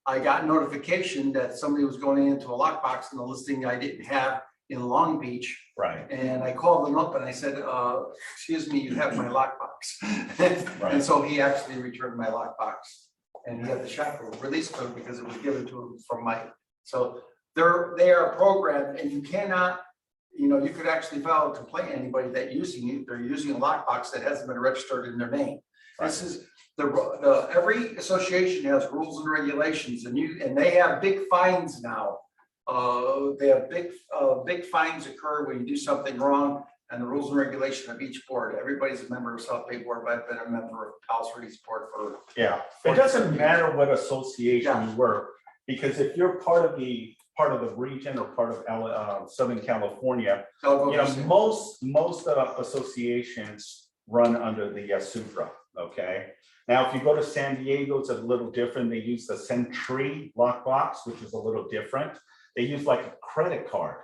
I got notification that somebody was going into a lockbox in the listing I didn't have in Long Beach. Right. And I called them up and I said, excuse me, you have my lockbox. Right. And so he actually returned my lockbox. And he had the shopper release code because it was given to him from Mike. So they are programmed, and you cannot, you could actually file a complaint anybody that they're using a lockbox that hasn't been registered in their name. Right. This is every association has rules and regulations, and they have big fines now. They have big fines occur when you do something wrong, and the rules and regulation of each board. Everybody's a member of South Bay Board, but I've been a member of Palos Verdes Board for. Yeah, it doesn't matter what association you work, because if you're part of the region or part of Southern California, most of associations run under the SUPRA. Okay. Now, if you go to San Diego, it's a little different. They use the Sentry lockbox, which is a little different. They use like a credit card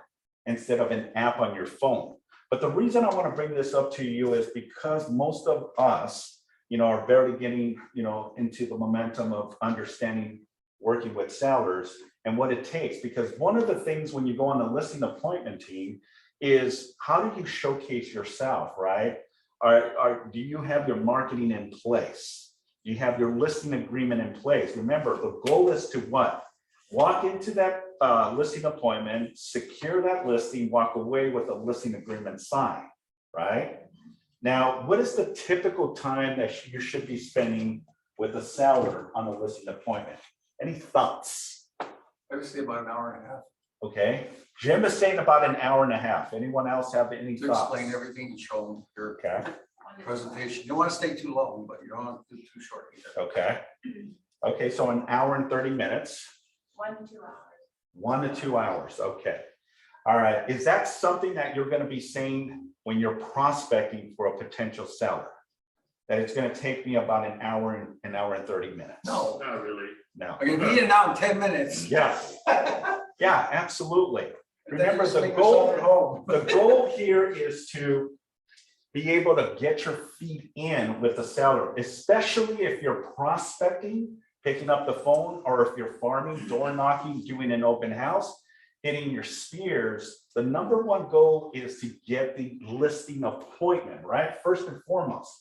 instead of an app on your phone. But the reason I want to bring this up to you is because most of us, are barely getting, into the momentum of understanding working with sellers and what it takes. Because one of the things when you go on the listing appointment team is how do you showcase yourself, right? Do you have your marketing in place? Do you have your listing agreement in place? Remember, the goal is to what? Walk into that listing appointment, secure that listing, walk away with a listing agreement signed, right? Now, what is the typical time that you should be spending with a seller on a listing appointment? Any thoughts? I would say about an hour and a half. Okay. Jim is saying about an hour and a half. Anyone else have any thoughts? Explain everything and show them your presentation. You don't want to stay too long, but you don't want to do too short either. Okay. Okay, so an hour and 30 minutes. 1 to 2 hours. 1 to 2 hours. Okay. All right. Is that something that you're going to be saying when you're prospecting for a potential seller? That it's going to take me about an hour and 30 minutes? No, not really. No. I'm going to be in now in 10 minutes. Yeah. Yeah, absolutely. Remember, the goal here is to be able to get your feet in with the seller, especially if you're prospecting, picking up the phone, or if you're farming, door knocking, doing an open house, hitting your spears. The number one goal is to get the listing appointment, right? First and foremost.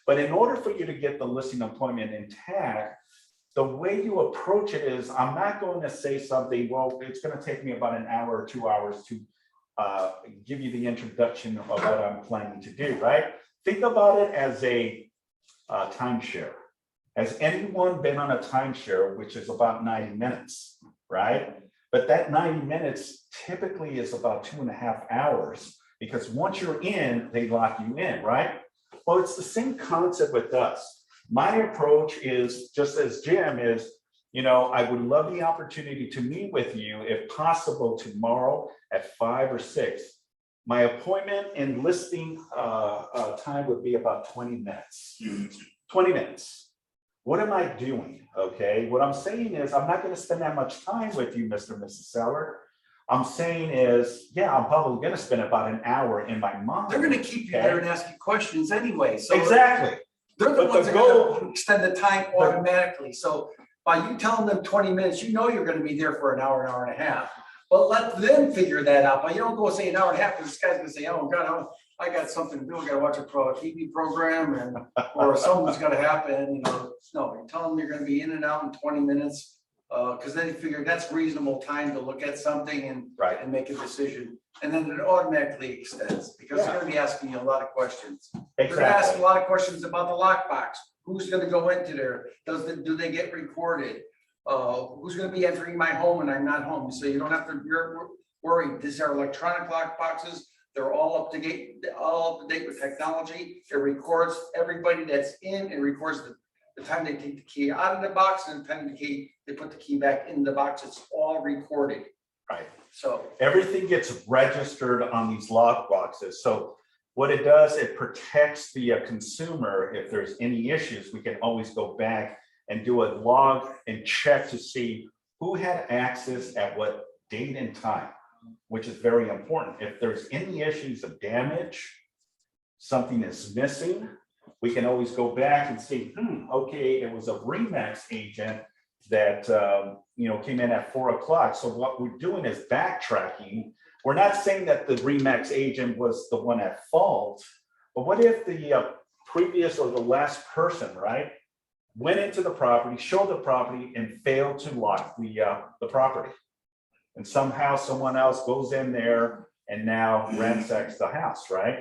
But in order for you to get the listing appointment intact, the way you approach it is, I'm not going to say something, well, it's going to take me about an hour or 2 hours to give you the introduction of what I'm planning to do, right? Think about it as a timeshare. Has anyone been on a timeshare, which is about 90 minutes, right? But that 90 minutes typically is about 2.5 hours, because once you're in, they lock you in, right? Well, it's the same concept with us. My approach is just as Jim is, I would love the opportunity to meet with you, if possible, tomorrow at 5 or 6. My appointment and listing time would be about 20 minutes. 20 minutes. What am I doing? Okay. What I'm saying is, I'm not going to spend that much time with you, Mr. and Mrs. Seller. I'm saying is, yeah, I'm probably going to spend about an hour in my mind. They're going to keep you there and ask you questions anyway. So exactly. They're the ones that are going to extend the time automatically. So by you telling them 20 minutes, you're going to be there for an hour and a half. But let them figure that out. But you don't go say an hour and a half, because this guy's going to say, oh, God, I got something to do. I got to watch a TV program, or something's going to happen. No, you tell them you're going to be in and out in 20 minutes. Because then you figure that's reasonable time to look at something and make a decision. And then it automatically extends, because they're going to be asking you a lot of questions. Exactly. They're going to ask a lot of questions about the lockbox. Who's going to go into there? Do they get recorded? Who's going to be entering my home when I'm not home? So you don't have to worry. These are electronic lockboxes. They're all up to date with technology. It records everybody that's in. It records the time they take the key out of the box and the time they put the key back in the box. It's all recorded. Right. So everything gets registered on these lock boxes. So what it does, it protects the consumer. If there's any issues, we can always go back and do a log and check to see who had access at what date and time, which is very important. If there's any issues of damage, something is missing, we can always go back and see, okay, it was a RE/MAX agent that, came in at 4 o'clock. So what we're doing is backtracking. We're not saying that the Remax agent was the one at fault, but what if the previous or the last person, right, went into the property, showed the property, and failed to lock the property? And somehow someone else goes in there and now ransacks the house, right?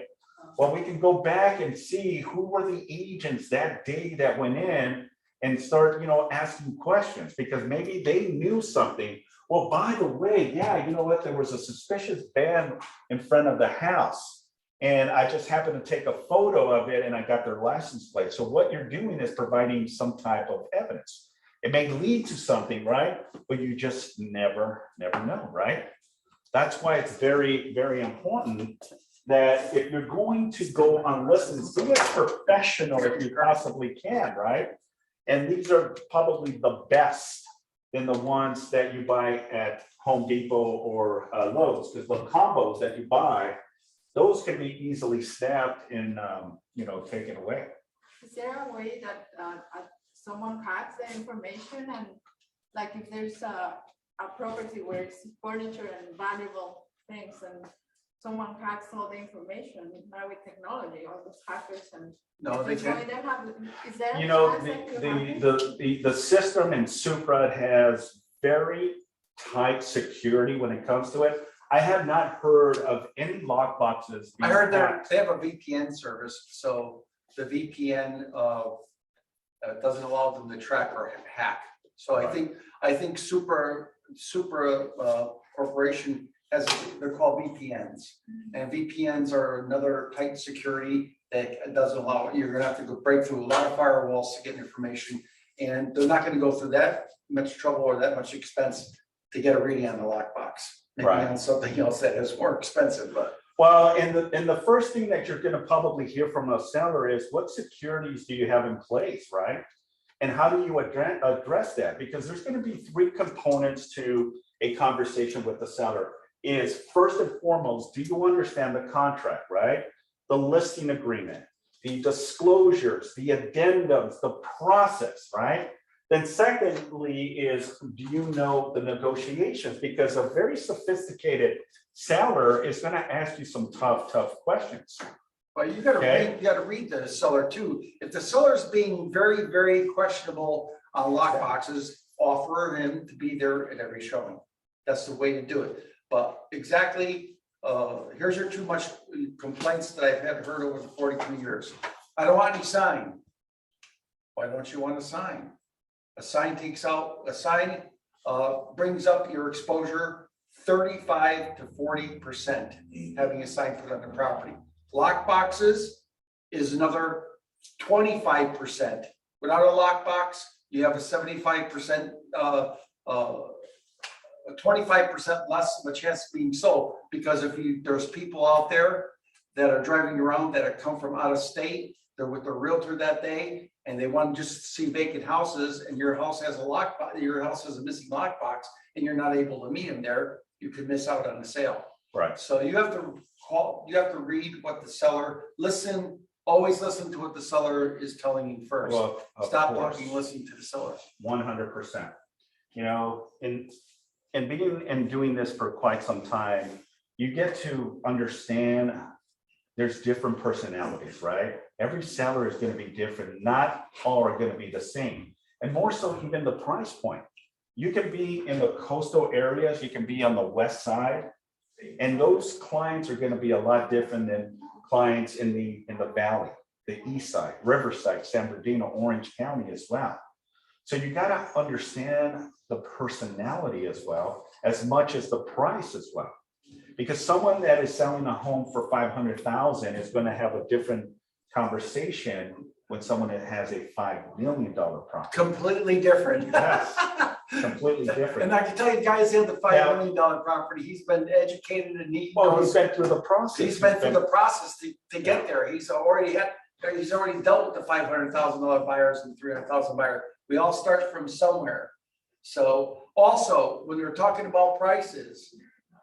Well, we can go back and see who were the agents that day that went in and start, asking questions, because maybe they knew something. Well, by the way, yeah, you know what? There was a suspicious van in front of the house, and I just happened to take a photo of it and I got their license plate. So what you're doing is providing some type of evidence. It may lead to something, right? But you just never know, right? That's why it's very, very important that if you're going to go on listings, be as professional if you possibly can, right? And these are probably the best than the ones that you buy at Home Depot or Lowe's, because the combos that you buy, those can be easily snapped and taken away. Is there a way that someone hacks the information, and like if there's a property where it's furniture and valuable things, and someone hacks all the information now with technology, all those hackers, and No, they can't. Is there a You know, chance that could happen? the system in Supra has very tight security when it comes to it. I have not heard of any lock boxes. I heard they have a VPN service, so the VPN doesn't allow them to track or hack. So I think Supra Corporation has, they're called VPNs, and VPNs are another tight security that doesn't allow, you're gonna have to go break through a lot of firewalls to get information, and they're not gonna go through that much trouble or that much expense to get a reading on the lockbox. Maybe Right. on something else that is more expensive, but. Well, and the first thing that you're gonna probably hear from a seller is, what securities do you have in place, right? And how do you address that? Because there's gonna be three components to a conversation with the seller. Is first and foremost, do you understand the contract, right? The listing agreement, the disclosures, the addendums, the process, right? Then secondly is, do you know the negotiations? Because a very sophisticated seller is gonna ask you some tough questions. Well, you gotta Okay. read, you gotta read the seller too. If the seller's being very, very questionable on lock boxes, offer him to be there at every showing. That's the way to do it. But exactly, here's your too much complaints that I've had heard over the 42 years. I don't want any sign. Why don't you want a sign? A sign brings up your exposure 35 to 40%, having a sign put on the property. Lock boxes is another 25%. Without a lock box, you have a 75%, 25% less of a chance of being sold, because there's people out there that are driving around that have come from out of state, they're with their realtor that day, and they want to just see vacant houses, and your house has a missing lockbox, and you're not able to meet them there, you could miss out on the sale. Right. So you have to read what the seller, always listen to what the seller is telling you first. Well, Stop talking, listen to the seller. 100%. And being and doing this for quite some time, you get to understand there's different personalities, right? Every seller is going to be different. Not all are going to be the same. And more so even the price point. You can be in the coastal areas, you can be on the west side, and those clients are going to be a lot different than clients in the valley, the east side, Riverside, San Bernardino, Orange County as well. So you got to understand the personality as well, as much as the price as well. Because someone that is selling a home for $500,000 is going to have a different conversation when someone that has a $5 million property. Completely different. Yes, completely different. And I can tell you guys in the $5 million property, he's been educated and He's been through the process. He's been through the process to get there. He's already dealt with the $500,000 buyers and $300,000 buyers. We all start from somewhere. So also, when you're talking about prices,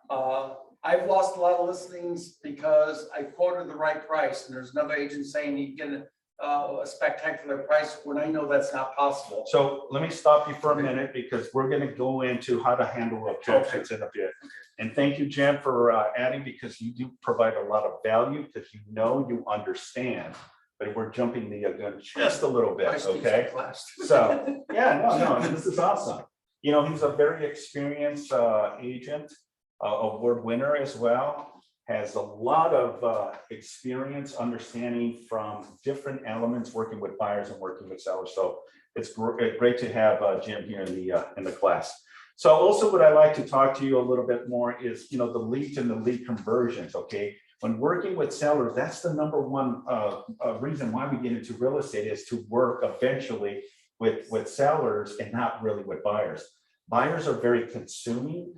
I've lost a lot of listings because I quoted the right price, and there's another agent saying you get a spectacular price when I know that's not possible. So let me stop you for a minute because we're gonna go into how to handle objections in a bit. And thank you, Jen, for adding, because you do provide a lot of value, because you understand, but we're jumping the gun just a little bit, I speak okay? so fast. So, yeah, no, this is awesome. You know, he's a very experienced agent, award winner as well, has a lot of experience understanding from different elements, working with buyers and working with sellers. So it's great to have Jim here in the class. So also what I like to talk to you a little bit more is, you know, the leads and the lead conversions, okay? When working with sellers, that's the number one reason why we get into real estate, is to work eventually with sellers and not really with buyers. Buyers are very consuming.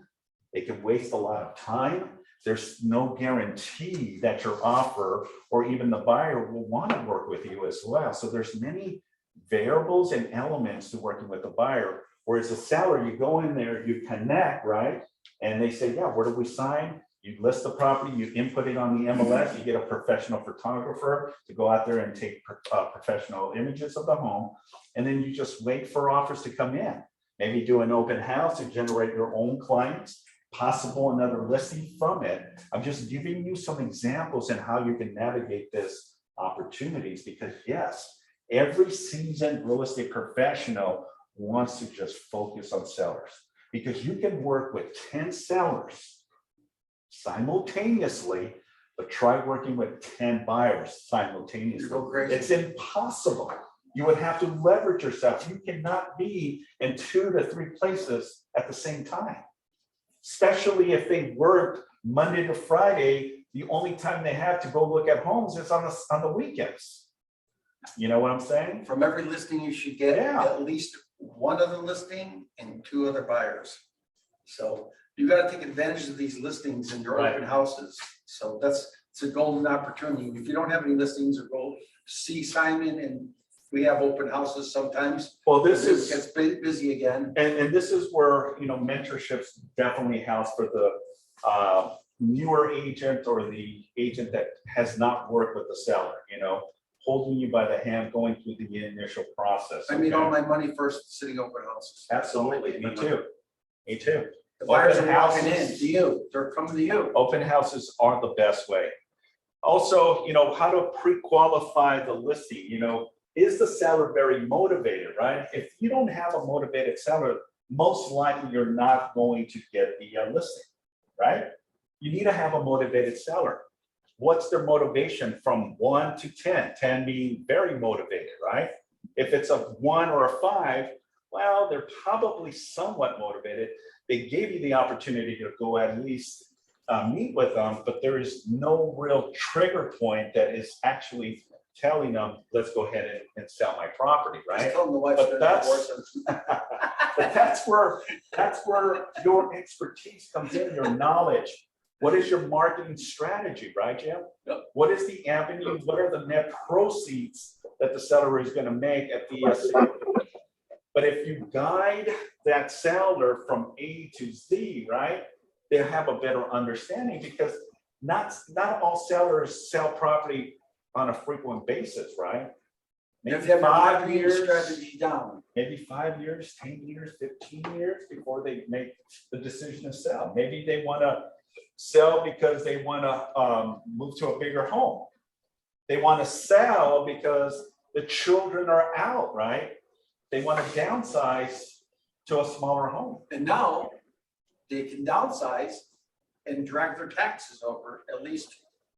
They can waste a lot of time. There's no guarantee that your offer or even the buyer will want to work with you as well. So there's many variables and elements to working with the buyer. Whereas a seller, you go in there, you connect, right? And they say, yeah, where do we sign? You list the property, you input it on the MLS, you get a professional photographer to go out there and take professional images of the home. And then you just wait for offers to come in. Maybe do an open house to generate your own clients, possible another listing from it. I'm just giving you some examples in how you can navigate this opportunities, because yes, every seasoned real estate professional wants to just focus on sellers, because you can work with 10 sellers simultaneously, but try working with 10 buyers simultaneously. Go crazy. It's impossible. You would have to leverage yourself. You cannot be in 2 to 3 places at the same time. Especially if they work Monday to Friday, the only time they have to go look at homes is on the weekends. You know what I'm saying? From every listing, you should get Yeah. at least one other listing and 2 other buyers. So you got to take advantage of these listings in your Right. open houses. So it's a golden opportunity. If you don't have any listings, or go see Simon, and we have open houses sometimes. Well, this It is, gets busy again. and this is where, you know, mentorships definitely helps for the newer agent or the agent that has not worked with the seller, you know, holding you by the hand, going through the initial process. I made okay? all my money first sitting open houses. Absolutely, me too. Me too. The buyers are Open walking in houses. to you. They're coming to you. Open houses are the best way. Also, you know, how to pre-qualify the listing, you know, is the seller very motivated, right? If you don't have a motivated seller, most likely you're not going to get the listing, right? You need to have a motivated seller. What's their motivation from 1 to 10? 10 being very motivated, right? If it's a 1 or a 5, well, they're probably somewhat motivated. They gave you the opportunity to go at least meet with them, but there is no real trigger point that is actually telling them, let's go ahead and sell my property, Just right? tell them the wife's But gonna that's- divorce them. But that's where your expertise comes in, your knowledge. What is your marketing strategy, right, Jim? Yep. What is the avenue? What are the net proceeds that the seller is going to make at the sale? But if you guide that seller from A to Z, right, they'll have a better understanding, because not all sellers sell property on a frequent basis, right? If Maybe you have a 5 marketing years, strategy down. maybe 5 years, 10 years, 15 years before they make the decision to sell. Maybe they want to sell because they want to move to a bigger home. They want to sell because the children are out, right? They want to downsize to a smaller home. And now they can downsize and drag their taxes over at least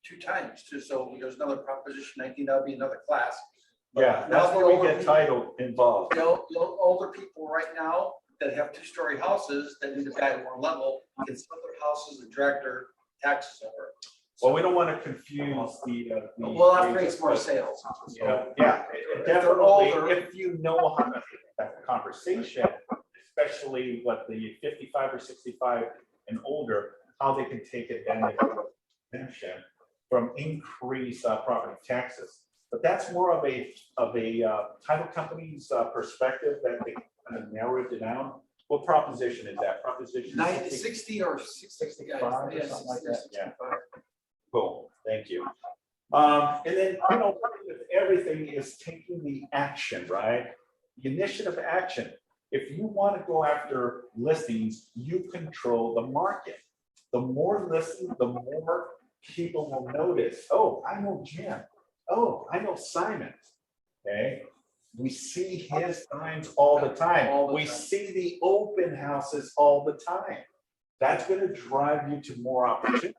2 times. So there's another Proposition 19, that'll be another class. But Yeah, now that's the where we older get people- title involved. The older people right now that have 2-story houses that need to buy at one level can sell their houses and drag their taxes over. Well, we don't want to confuse the. Well, that creates agents, more but, sales. you know, yeah, If they're definitely, older- if you know how to have a conversation, especially what the 55 or 65 and older, how they can take advantage of exemption from increased property taxes. But that's more of a title company's perspective that they kind of narrowed it down. What proposition is that? Proposition 60 or 65. or something like that, yeah. Cool, thank you. And then, with everything is taking the action, right? The initiative action. If you want to go after listings, you control the market. The more listings, the more people will notice, oh, I know Jim. Oh, I know Simon. Okay. We see his signs all the time. We see the open houses all the time. That's going to drive you to more opportunity.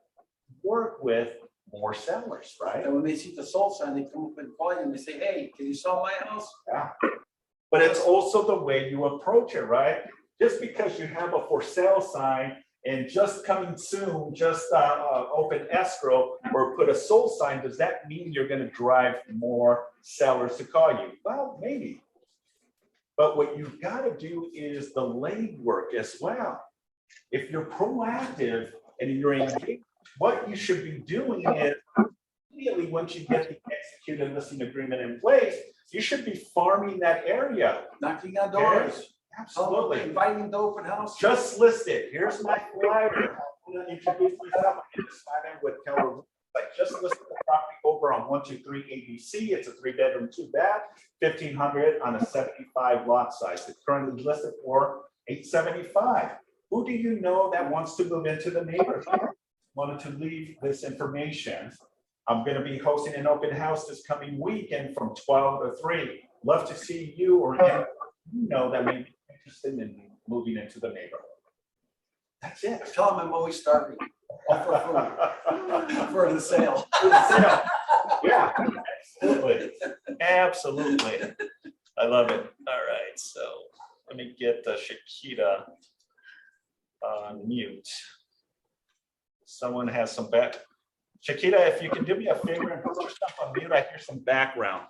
Work with more sellers, right? And when they see the sold sign, they come up and call you and they say, hey, can you sell my house? Yeah. But it's also the way you approach it, right? Just because you have a for sale sign and just coming soon, just open escrow or put a sold sign, does that mean you're going to drive more sellers to call you? Well, maybe. But what you've got to do is the legwork as well. If you're proactive and you're engaged, what you should be doing is immediately once you get the executed listing agreement in place, you should be farming that area. Knocking on doors. Yes, absolutely. Inviting the open house. Just listed. Here's my flyer. I'm going to introduce myself. I'm going to sign in with Keller. I just listed the property over on 123 ABC. It's a 3-bedroom, 2-bath, 1,500 on a 75 lot size. It's currently listed for $875. Who do you know that wants to move into the neighborhood? Wanted to leave this information. I'm going to be hosting an open house this coming weekend from 12 to 3. Love to see you or anyone you know that may be interested in moving into the neighborhood. That's it. Tell them I'm always starving. For food. For the sale. For the sale. Yeah, absolutely. Absolutely. I love it. All right, so let me get Shakita on mute. Someone has some back. Shakita, if you can do me a favor and put yourself on mute, I hear some background.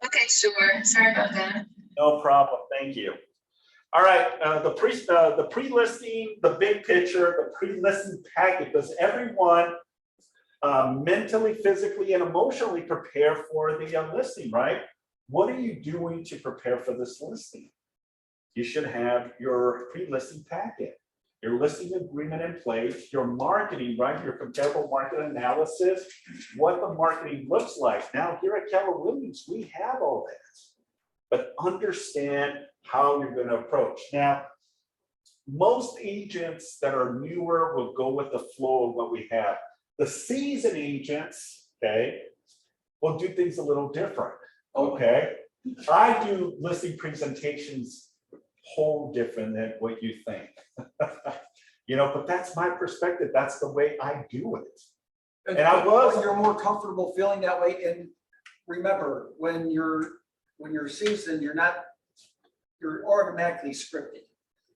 Okay, sure. Sorry about that. No problem. Thank you. All right, the pre-listing, the big picture, the pre-listing packet. Does everyone mentally, physically, and emotionally prepare for the listing, right? What are you doing to prepare for this listing? You should have your pre-listing packet, your listing agreement in place, your marketing, right? Your comparable market analysis, what the marketing looks like. Now, here at Keller Williams, we have all that, but understand how you're going to approach. Now, most agents that are newer will go with the flow of what we have. The seasoned agents, okay, will do things a little different, okay? I do listing presentations whole different than what you think. But that's my perspective. That's the way I do it. And you're more comfortable feeling that way. And remember, when you're seasoned, you're automatically scripted.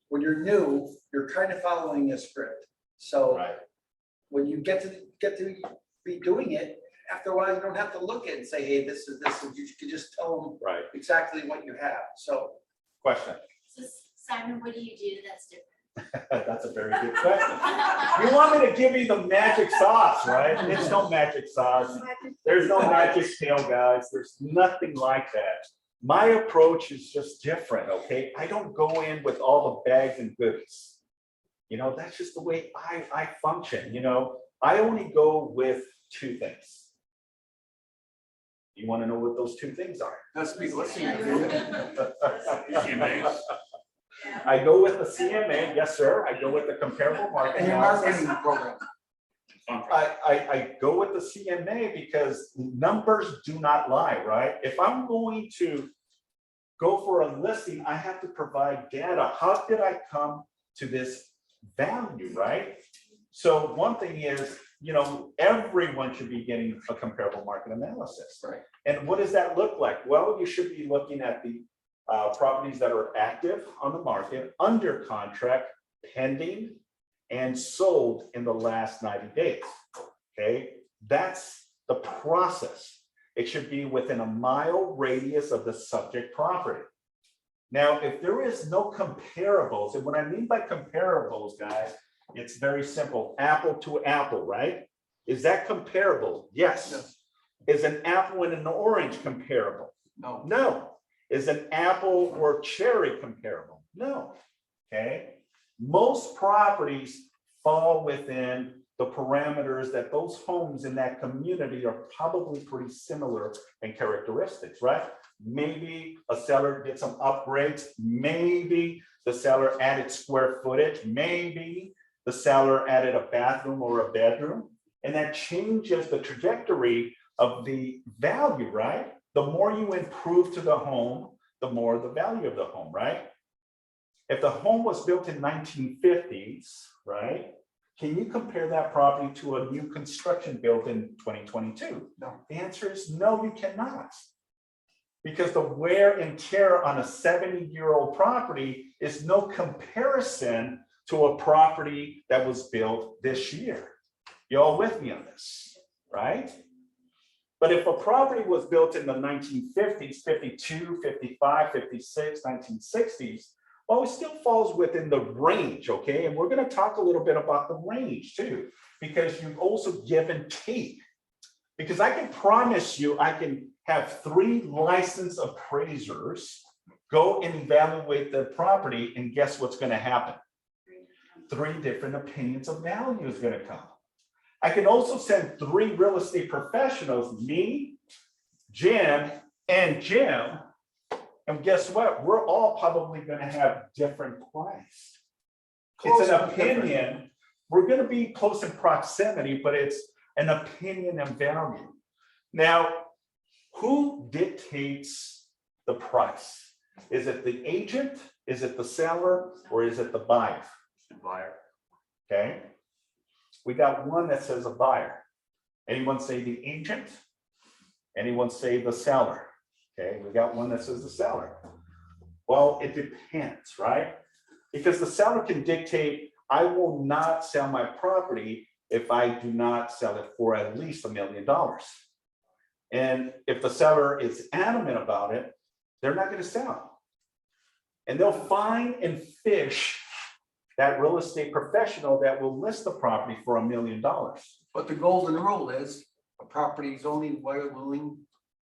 When you're new, you're kind of following a script. So right. When you get to be doing it, after a while, you don't have to look at it and say, hey, this is this. You can just tell them right. exactly what you have. So question. So Simon, what do you do that's different? That's a very good question. You want me to give you the magic sauce, right? There's no magic sauce. There's no magic pill, guys. There's nothing like that. My approach is just different, okay? I don't go in with all the bags and goodies. That's just the way I function. I only go with 2 things. You want to know what those 2 things are? that's me listening. CMAs. I go with the CMA, yes, sir. I go with the comparable market And your analysis. marketing program. I go with the CMA because numbers do not lie, right? If I'm going to go for a listing, I have to provide data. How did I come to this value, right? So one thing is, everyone should be getting a comparable market analysis. Right. And what does that look like? Well, you should be looking at the properties that are active on the market, under contract, pending, and sold in the last 90 days. Okay, that's the process. It should be within a mile radius of the subject property. Now, if there is no comparables, and what I mean by comparables, guys, it's very simple. Apple to apple, right? Is that comparable? Yes. Yes. Is an apple and an orange comparable? No. No. Is an apple or cherry comparable? No. Okay. Most properties fall within the parameters that those homes in that community are probably pretty similar in characteristics, right? Maybe a seller did some upgrades, maybe the seller added square footage, maybe the seller added a bathroom or a bedroom, and that changes the trajectory of the value, right? The more you improve to the home, the more the value of the home, right? If the home was built in 1950s, right? Can you compare that property to a new construction built in 2022? No. The answer is no, you cannot. Because the wear and tear on a 70-year-old property is no comparison to a property that was built this year. You all with me on this, right? But if a property was built in the 1950s, 52, 55, 56, 1960s, well, it still falls within the range, okay? And we're going to talk a little bit about the range too, because you also give and take. Because I can promise you, I can have 3 licensed appraisers go and evaluate the property, and guess what's going to happen? 3 different opinions of value is going to come. I can also send 3 real estate professionals, me, Jim, and Jim, and guess what? We're all probably going to have different price. It's an opinion. We're going to be close in proximity, but it's an opinion and value. Now, who dictates the price? Is it the agent? Is it the seller? Or is it the buyer? The buyer. Okay. We got one that says a buyer. Anyone say the agent? Anyone say the seller? Okay, we got one that says the seller. Well, it depends, right? Because the seller can dictate, I will not sell my property if I do not sell it for at least $1 million. And if the seller is adamant about it, they're not going to sell. And they'll find and fish that real estate professional that will list the property for $1 million. But the golden rule is a property is only willing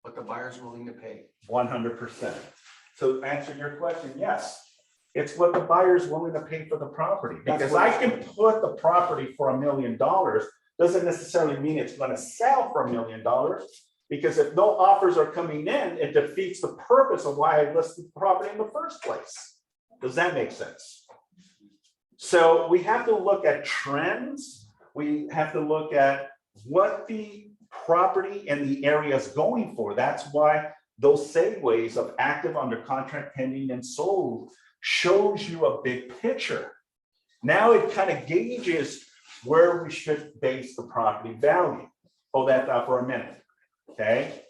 what the buyer's willing to pay. 100%. So answer your question, yes. It's what the buyer's willing to pay for the property. Because I can put the property for $1 million, doesn't necessarily mean it's going to sell for $1 million. Because if no offers are coming in, it defeats the purpose of why I listed the property in the first place. Does that make sense? So we have to look at trends. We have to look at what the property and the area is going for. That's why those segues of active, under contract, pending, and sold shows you a big picture. Now it kind of gauges where we should base the property value. Hold that thought for a minute. Okay.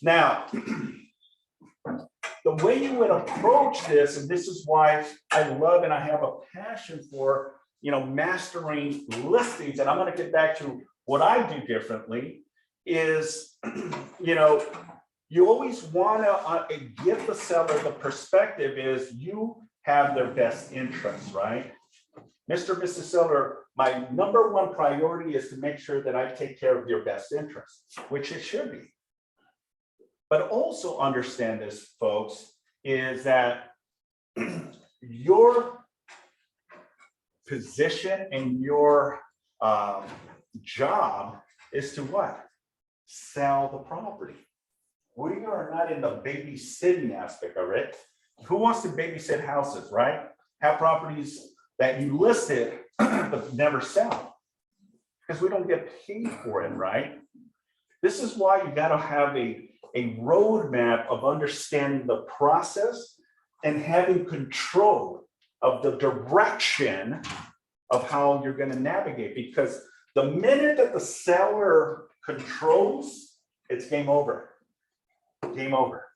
Now, the way you would approach this, and this is why I love and I have a passion for, mastering listings, and I'm going to get back to what I do differently, is, you always want to give the seller the perspective is you have their best interests, right? Mr. Mrs. Seller, my #1 priority is to make sure that I take care of your best interests, which it should be. But also understand this, folks, is that your position and your job is to what? Sell the property. We are not in the babysitting aspect of it. Who wants to babysit houses, right? Have properties that you listed but never sell, because we don't get paid for it, right? This is why you got to have a roadmap of understanding the process and having control of the direction of how you're going to navigate. Because the minute that the seller controls, it's game over. Game over.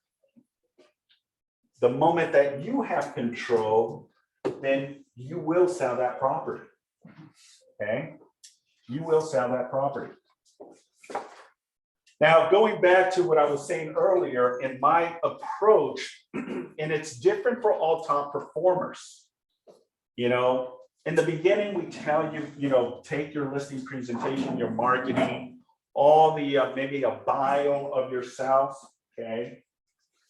The moment that you have control, then you will sell that property. Okay? You will sell that property. Now, going back to what I was saying earlier in my approach, and it's different for all top performers. In the beginning, we tell you, take your listing presentation, your marketing, all the, maybe a bio of yourself, okay?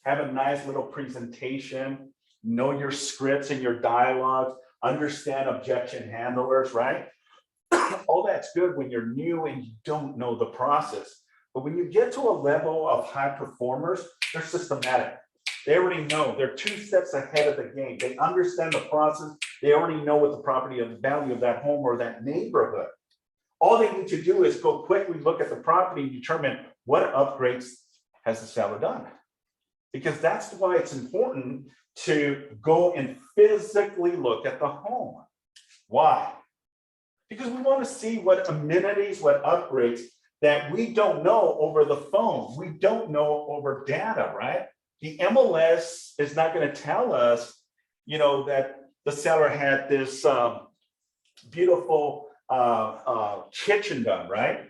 Have a nice little presentation, know your scripts and your dialogues, understand objection handlers, right? all that's good when you're new and you don't know the process. But when you get to a level of high performers, they're systematic. They already know, they're 2 steps ahead of the game. They understand the process. They already know what the property of value of that home or that neighborhood. All they need to do is go quickly look at the property and determine what upgrades has the seller done. Because that's why it's important to go and physically look at the home. Why? Because we want to see what amenities, what upgrades that we don't know over the phone. We don't know over data, right? The MLS is not going to tell us, that the seller had this beautiful kitchen done, right?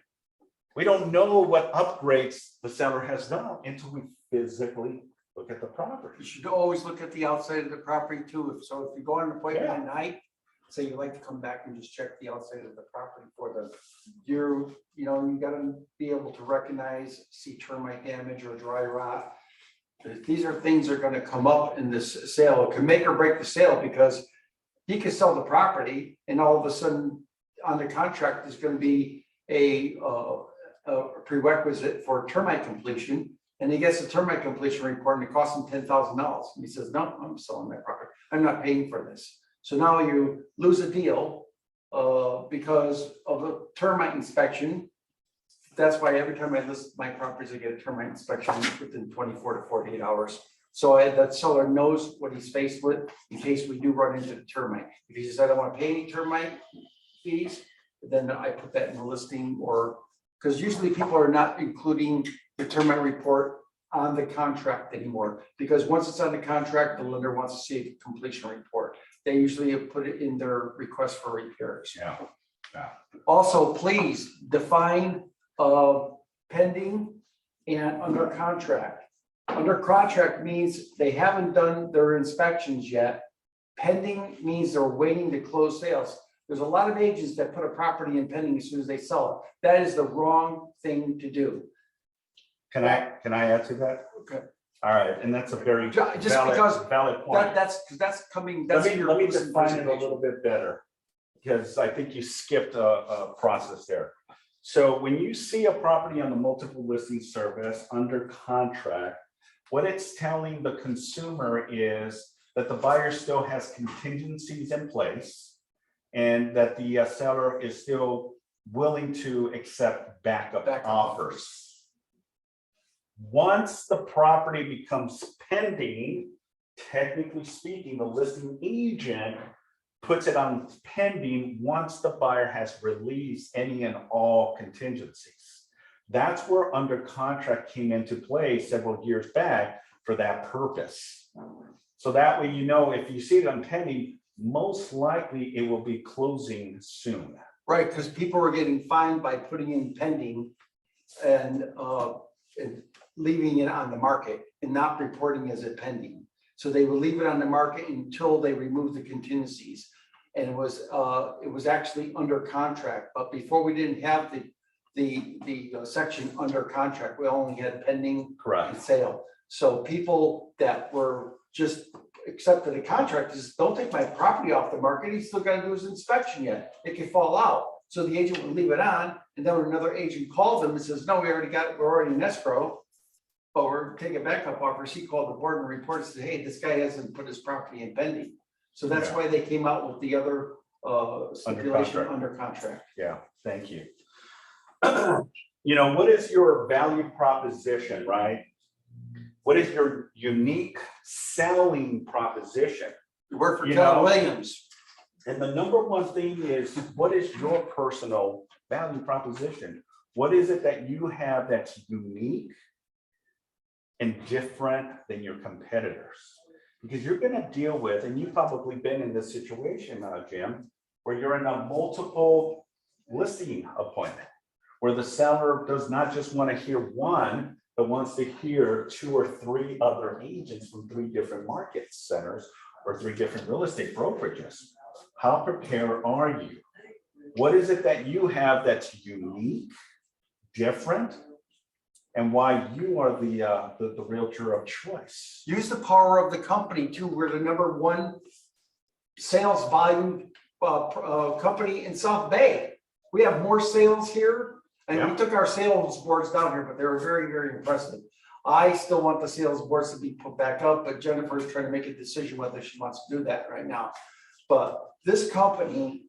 We don't know what upgrades the seller has done until we physically look at the property. You should always look at the outside of the property too. So if you go on an appointment Yeah. at night, say you'd like to come back and just check the outside of the property for you gotta be able to recognize, see termite damage or dry rot. These are things that are gonna come up in this sale. It can make or break the sale because he could sell the property and all of a sudden on the contract is gonna be a prerequisite for termite completion. And he gets a termite completion report and it costs him $10,000. And he says, no, I'm selling my property. I'm not paying for this. So now you lose a deal because of a termite inspection. That's why every time I list my properties, I get a termite inspection within 24 to 48 hours. So that seller knows what he's faced with in case we do run into the termite. If he says, I don't want to pay any termite fees, then I put that in the listing because usually people are not including the termite report on the contract anymore. Because once it's on the contract, the lender wants to see a completion report. They usually put it in their request for repairs. Yeah. Also, please define pending and under contract. Under contract means they haven't done their inspections yet. Pending means they're waiting to close sales. There's a lot of agents that put a property in pending as soon as they sell it. That is the wrong thing to do. Can I add to that? Okay. All right, and that's a very Just because valid point. That's coming. Let That's me define it a little bit better, because I think you skipped a process there. So when you see a property on the multiple listing service under contract, what it's telling the consumer is that the buyer still has contingencies in place and that the seller is still willing to accept backup offers. Once the property becomes pending, technically speaking, the listing agent puts it on pending once the buyer has released any and all contingencies. That's where under contract came into play several years back for that purpose. So that way, if you see it on pending, most likely it will be closing soon. Right, because people are getting fined by putting in pending and leaving it on the market and not reporting as a pending. So they will leave it on the market until they remove the contingencies. And it was actually under contract, but before we didn't have the section under contract, we only had pending and sale. So people that were just accepted a contract is don't take my property off the market. He's still got to do his inspection yet. It could fall out. So the agent would leave it on, and then when another agent calls them and says, no, we're already in escrow, but we're taking backup offers. He called the board and reported, said, hey, this guy hasn't put his property in pending. So that's why they came out with the other stipulation under contract. Yeah, thank you. What is your value proposition, right? What is your unique selling proposition? You work for Keller Williams. And the number one thing is, what is your personal value proposition? What is it that you have that's unique and different than your competitors? Because you're going to deal with, and you've probably been in this situation, Jim, where you're in a multiple listing appointment, where the seller does not just want to hear one, but wants to hear 2 or 3 other agents from 3 different market centers or 3 different real estate brokerages. How prepared are you? What is it that you have that's unique, different, and why you are the realtor of choice? Use the power of the company too. We're the #1 sales volume company in South Bay. We have more sales here, and Yeah. we took our sales boards down here, but they were very, very impressive. I still want the sales boards to be put back up, but Jennifer's trying to make a decision whether she wants to do that right now. But this company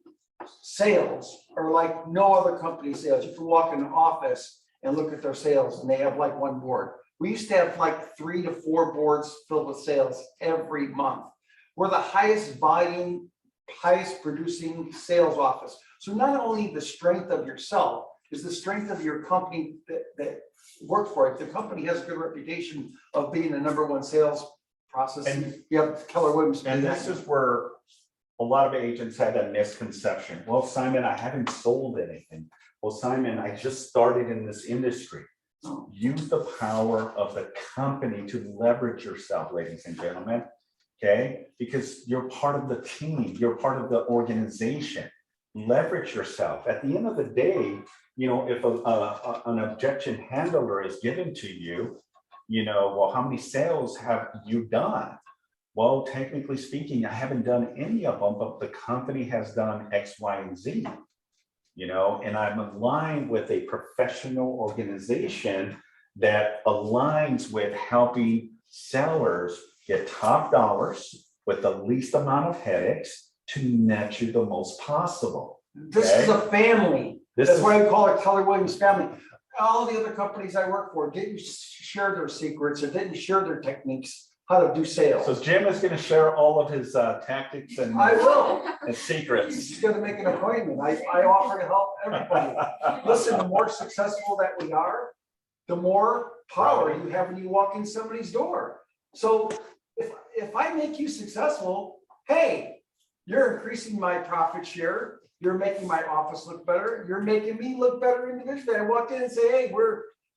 sales are like no other company sales. You can walk in an office and look at their sales, and they have like one board. We used to have like 3 to 4 boards filled with sales every month. We're the highest volume, highest producing sales office. So not only the strength of yourself is the strength of your company that work for it. The company has a good reputation of being the #1 sales process. And- You have Keller Williams. And this is where a lot of agents had a misconception. Well, Simon, I haven't sold anything. Well, Simon, I just started in this industry. Oh. Use the power of the company to leverage yourself, ladies and gentlemen. Okay, because you're part of the team, you're part of the organization. Leverage yourself. At the end of the day, you know, if an objection handler is given to you, you know, well, how many sales have you done? Well, technically speaking, I haven't done any of them, but the company has done X, Y, and Z. You know, and I'm aligned with a professional organization that aligns with helping sellers get top dollars with the least amount of headaches to net you the most possible. This is a family. This That's is why I call it Keller Williams family. All the other companies I work for didn't share their secrets or didn't share their techniques, how to do sales. so Jim is going to share all of his tactics and I will. secrets. He's gonna make an appointment. I offer to help everybody. Listen, the more successful that we are, the more power you have when you walk in somebody's door. So if I make you successful, hey, you're increasing my profit share. You're making my office look better. You're making me look better individually. I walk in and say, hey,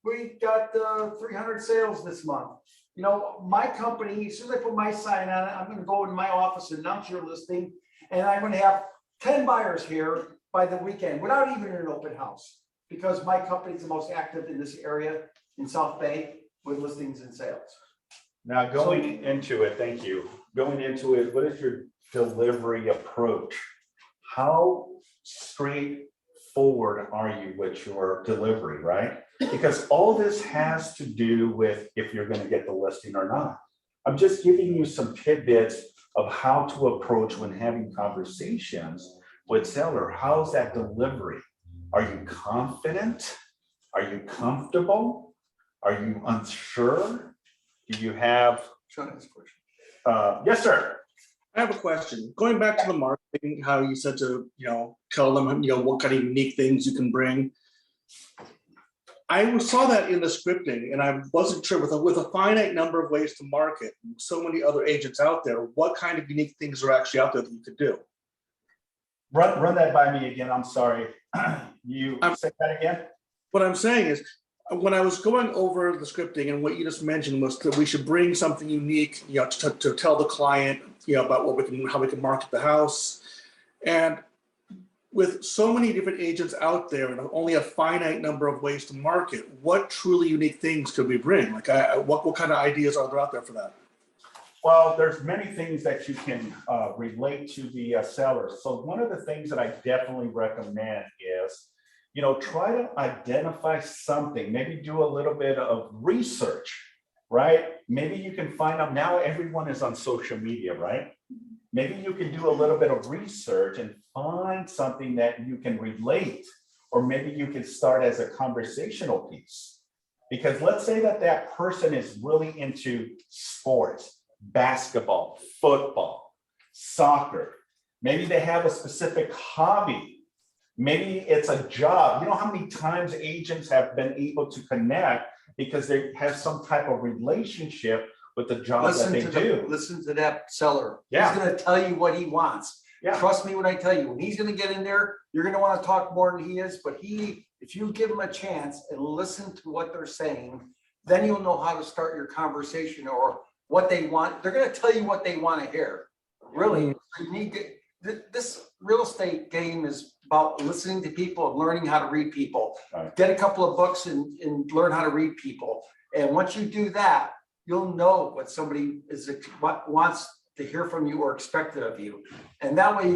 we got 300 sales this month. You know, my company, as soon as I put my sign on it, I'm gonna go in my office and announce your listing. And I'm gonna have 10 buyers here by the weekend without even an open house. Because my company is the most active in this area in South Bay with listings and sales. Now going into it, thank you. Going into it, what is your delivery approach? How straightforward are you with your delivery, right? Because all this has to do with if you're going to get the listing or not. I'm just giving you some tidbits of how to approach when having conversations with seller. How's that delivery? Are you confident? Are you comfortable? Are you unsure? Do you have? Sean has a question. Yes, sir. I have a question. Going back to the marketing, how you said to, tell them, what kind of unique things you can bring. I saw that in the scripting, and I wasn't sure with a finite number of ways to market, so many other agents out there, what kind of unique things are actually out there that you could do? Run that by me again. I'm sorry. You say that again? What I'm saying is, when I was going over the scripting and what you just mentioned was that we should bring something unique, to tell the client, about how we can market the house. And with so many different agents out there and only a finite number of ways to market, what truly unique things could we bring? Like, what kind of ideas are there out there for that? Well, there's many things that you can relate to the seller. So one of the things that I definitely recommend is, try to identify something, maybe do a little bit of research, right? Maybe you can find out, now everyone is on social media, right? Maybe you can do a little bit of research and find something that you can relate, or maybe you can start as a conversational piece. Because let's say that person is really into sports, basketball, football, soccer. Maybe they have a specific hobby. Maybe it's a job. You know how many times agents have been able to connect because they have some type of relationship with the job that they do. Listen to that seller. Yeah. He's gonna tell you what he wants. Yeah. Trust me when I tell you, when he's gonna get in there, you're gonna wanna talk more than he is, but if you give him a chance and listen to what they're saying, then you'll know how to start your conversation or what they want. They're gonna tell you what they wanna hear. Really, you need this real estate game is about listening to people and learning how to read people. Right. Get a couple of books and learn how to read people. And once you do that, you'll know what somebody wants to hear from you or expected of you. And that way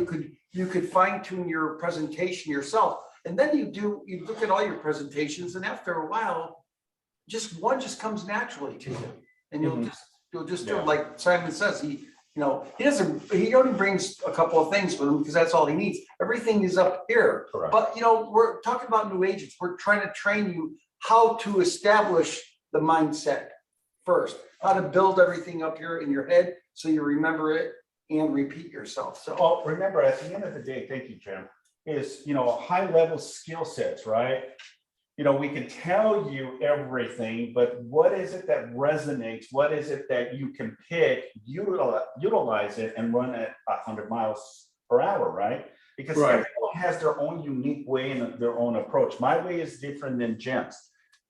you could fine tune your presentation yourself. And then you look at all your presentations, and after a while, one just comes naturally to you. And you'll just do it like Simon says, he only brings a couple of things with him because that's all he needs. Everything is up here. Correct. But we're talking about new agents. We're trying to train you how to establish the mindset first, how to build everything up here in your head so you remember it and repeat yourself. So Well, remember, at the end of the day, thank you, Jim, is, high level skill sets, right? We can tell you everything, but what is it that resonates? What is it that you can pick, utilize it and run at 100 miles per hour, right? Because everyone has their own unique way and their own approach. My way is different than Jim's.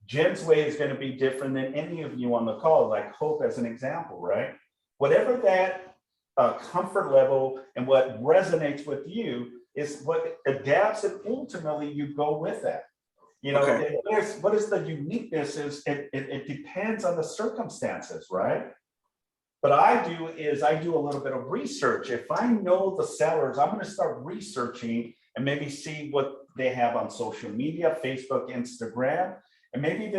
Jim's way is going to be different than any of you on the call, like Hope as an example, right? Whatever that comfort level and what resonates with you is what adapts, and ultimately you go with that. What is the uniqueness is it depends on the circumstances, right? What I do is I do a little bit of research. If I know the sellers, I'm going to start researching and maybe see what they have on social media, Facebook, Instagram, and maybe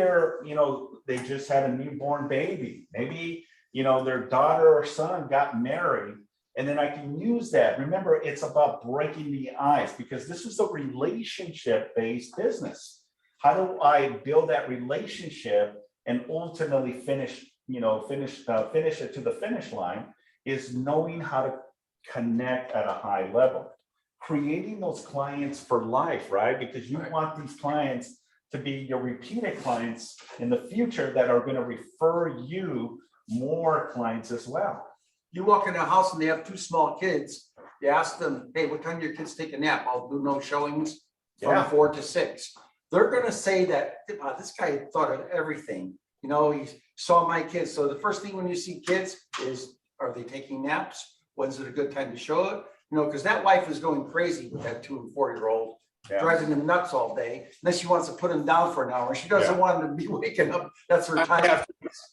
they just had a newborn baby. Maybe, their daughter or son got married, and then I can use that. Remember, it's about breaking the ice because this is a relationship-based business. How do I build that relationship and ultimately finish it to the finish line is knowing how to connect at a high level, creating those clients for life, right? Because you want these clients to be your repeated clients in the future that are going to refer you more clients as well. you walk in a house and they have two small kids, you ask them, hey, what time do your kids take a nap? I'll do no showings from 4 to 6. They're gonna say that, wow, this guy thought of everything. He saw my kids. So the first thing when you see kids is, are they taking naps? When's it a good time to show it? Because that wife is going crazy with that 2 and 4-year-old, driving them nuts all day. Unless she wants to put them down for an hour. She doesn't want them to be waking up. That's her time.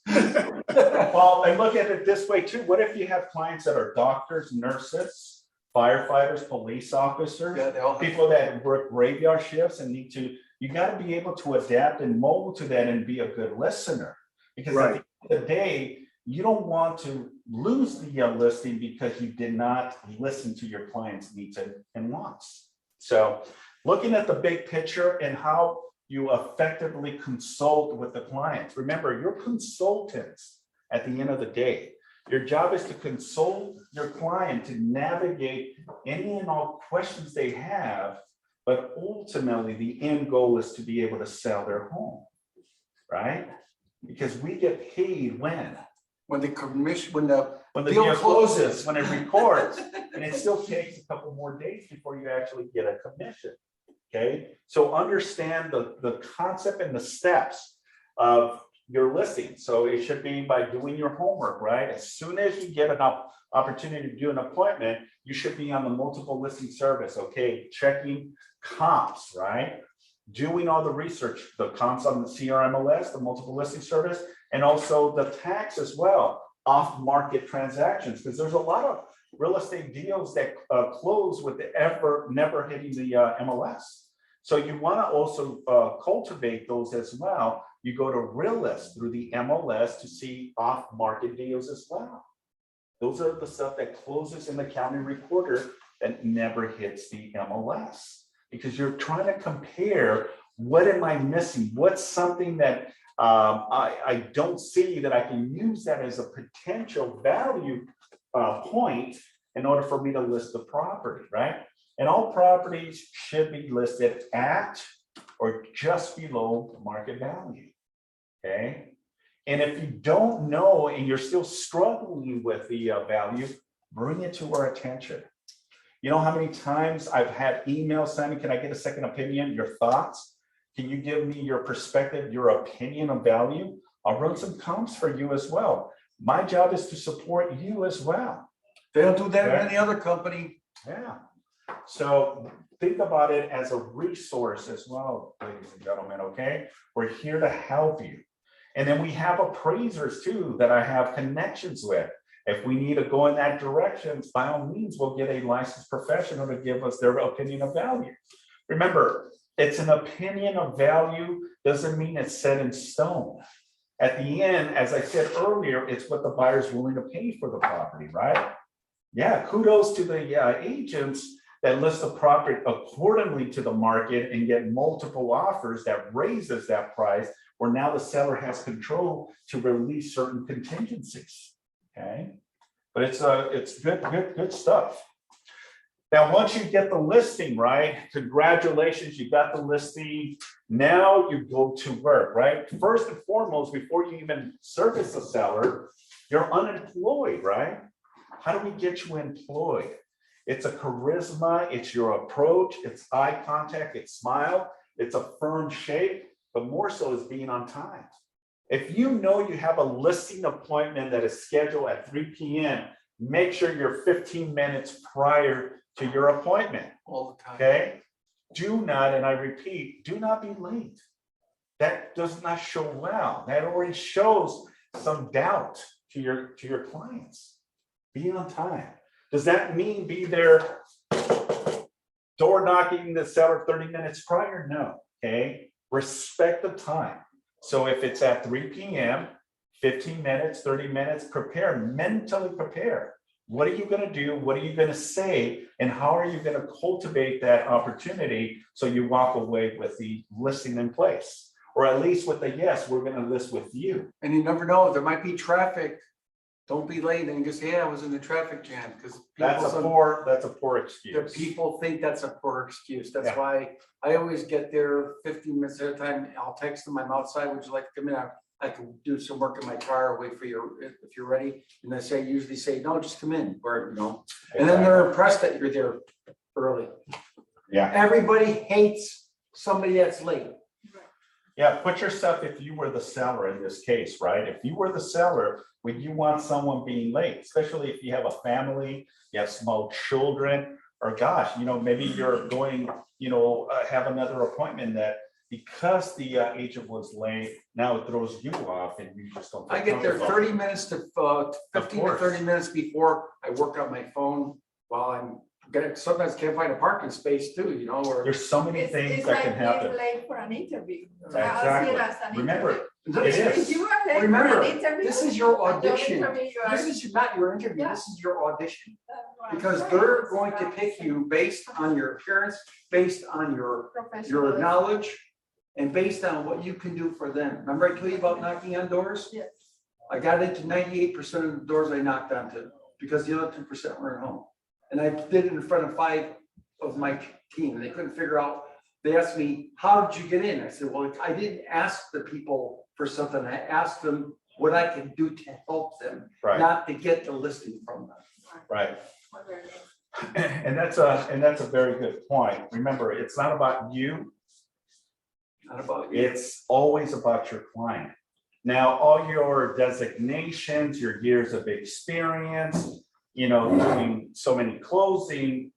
Well, and look at it this way too. What if you have clients that are doctors, nurses, firefighters, police officers, people that work graveyard shifts and you got to be able to adapt and mold to that and be a good listener. Because at the end of the day, you don't want to lose the listing because you did not listen to your client's needs and wants. So looking at the big picture and how you effectively consult with the clients. Remember, you're consultants at the end of the day. Your job is to consult your client to navigate any and all questions they have, but ultimately the end goal is to be able to sell their home, right? Because we get paid when the commission, when the deal closes, when it records, and it still takes a couple more days before you actually get a commission. Okay, so understand the concept and the steps of your listing. So it should be by doing your homework, right? As soon as you get an opportunity to do an appointment, you should be on the multiple listing service. Okay, checking comps, right? Doing all the research, the comps on the CRMLS, the multiple listing service, and also the tax as well, off-market transactions, because there's a lot of real estate deals that close with the never hitting the MLS. So you want to also cultivate those as well. You go to Realist through the MLS to see off-market deals as well. Those are the stuff that closes in the county recorder that never hits the MLS, because you're trying to compare, what am I missing? What's something that I don't see that I can use that as a potential value point in order for me to list the property, right? And all properties should be listed at or just below market value, okay? And if you don't know and you're still struggling with the value, bring it to our attention. You know how many times I've had emails, Simon, can I get a second opinion, your thoughts? Can you give me your perspective, your opinion on value? I'll run some comps for you as well. My job is to support you as well. They don't do that in any other company. Yeah. So think about it as a resource as well, ladies and gentlemen, okay? We're here to help you. And then we have appraisers too that I have connections with. If we need to go in that direction, by all means, we'll get a licensed professional to give us their opinion of value. Remember, It's an opinion of value, doesn't mean it's set in stone. At the end, as I said earlier, it's what the buyer's willing to pay for the property, right? Yeah, kudos to the agents that list the property accordingly to the market and get multiple offers that raises that price, where now the seller has control to release certain contingencies, okay? But it's good stuff. Now, once you get the listing, right, congratulations, you got the listing. Now you go to work, right? First and foremost, before you even service the seller, you're unemployed, right? How do we get you employed? It's a charisma, it's your approach, it's eye contact, it's smile, it's a firm shake, but more so is being on time. If you know you have a listing appointment that is scheduled at 3 p.m., make sure you're 15 minutes prior to your appointment. All the time. Okay? Do not, and I repeat, do not be late. That does not show well. That already shows some doubt to your clients. Be on time. Does that mean be there door knocking the seller 30 minutes prior? No. Okay? Respect the time. So if it's at 3 p.m., 15 minutes, 30 minutes, prepare, mentally prepare. What are you going to do? What are you going to say? And how are you going to cultivate that opportunity so you walk away with the listing in place? Or at least with the yes, we're going to list with you. And you never know, there might be traffic. Don't be late and just say, yeah, I was in the traffic jam, because That's a poor excuse. people think that's a poor excuse. That's Yeah. why I always get there 15 minutes at a time. I'll text them, I'm outside, would you like to come in? I can do some work in my car, wait for you if you're ready. And I usually say, no, just come in, or, and then they're impressed that you're there early. Yeah. Everybody hates somebody that's late. Yeah, put yourself, if you were the seller in this case, right? If you were the seller, would you want someone being late, especially if you have a family, you have small children, or gosh, maybe you're going, have another appointment that because the agent was late, now it throws you off and you just don't. I get there 30 minutes to 15 to 30 minutes before I work on my phone while I'm sometimes can't find a parking space too, or. There's so many things that can happen. It's like being late for an interview. Exactly. Remember, it is. You are late Remember, for an interview. this is your and audition. interview, you are- This is not your interview, Yeah. this is your audition. That's what I'm Because saying. they're It's, going to pick you based on your appearance, based on your professionalism. knowledge, and based on what you can do for them. Remember I told you about knocking on doors? Yes. I got into 98% of the doors I knocked onto, because the other 2% were at home. And I did it in front of 5 of my team, and they couldn't figure out. They asked me, how did you get in? I said, well, I didn't ask the people for something. I asked them what I could do to help them, Right, not to get the listing from them. right. Okay. And that's a very good point. Remember, it's not about you. Not about you. It's always about your client. Now, all your designations, your years of experience, doing so many closing,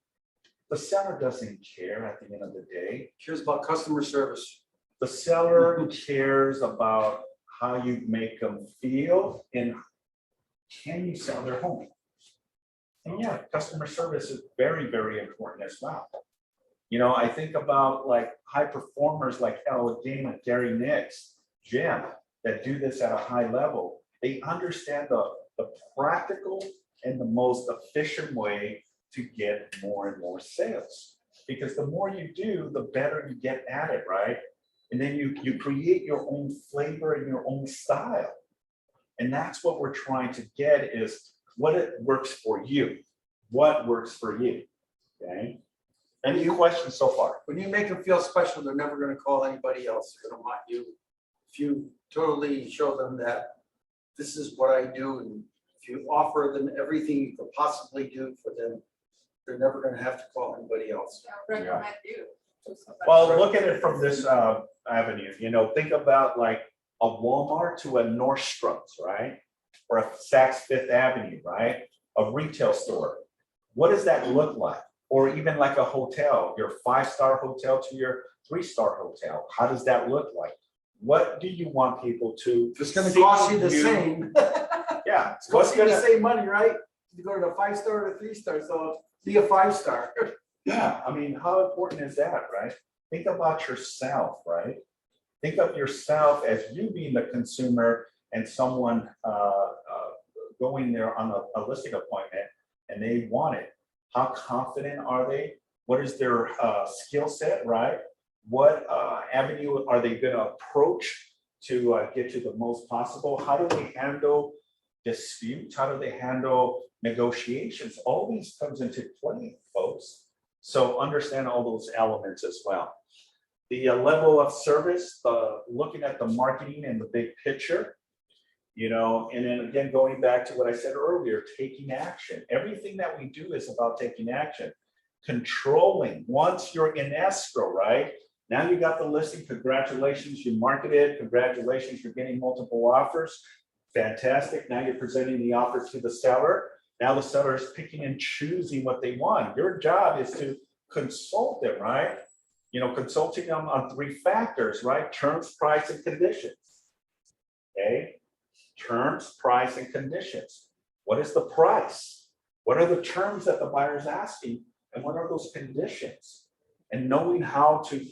the seller doesn't care at the end of the day. Cares about customer service. The seller cares about how you make them feel and can you sell their home? And yeah, customer service is very, very important as well. I think about like high performers like Ella Damon, Gary Nix, Jim, that do this at a high level. They understand the practical and the most efficient way to get more and more sales. Because the more you do, the better you get at it, right? And then you create your own flavor and your own style. And that's what we're trying to get is what it works for you. What works for you, okay? Any questions so far? When you make them feel special, they're never gonna call anybody else. They're gonna want you. If you totally show them that this is what I do, and if you offer them everything you could possibly do for them, they're never gonna have to call anybody else. I'll recommend you to somebody. Well, look at it from this avenue, think about like a Walmart to a Nordstrom's, right? Or a Saks Fifth Avenue, right? A retail store. What does that look like? Or even like a hotel, your 5-star hotel to your 3-star hotel. How does that look like? What do you want people to? If it's gonna see cost you from the same, Yeah. it's costing you the same money, right? You go to the 5-star or 3-star, so be a 5-star. Yeah, I mean, how important is that, right? think about yourself, right? Think of yourself as you being the consumer and someone going there on a listing appointment and they want it. How confident are they? What is their skill set, right? What avenue are they going to approach to get you the most possible? How do they handle disputes? How do they handle negotiations? All these comes into play, folks. So understand all those elements as well. The level of service, looking at the marketing and the big picture, you know, and then again, going back to what I said earlier, taking action. Everything that we do is about taking action. Controlling, once you're in escrow, right? Now you got the listing, congratulations, you marketed, congratulations, you're getting multiple offers. Fantastic, now you're presenting the offer to the seller. Now the seller is picking and choosing what they want. Your job is to consult them, right? You know, consulting them on 3 factors, right? Terms, price, and conditions. Okay, terms, price, and conditions. What is the price? What are the terms that the buyer is asking? And what are those conditions? And knowing how to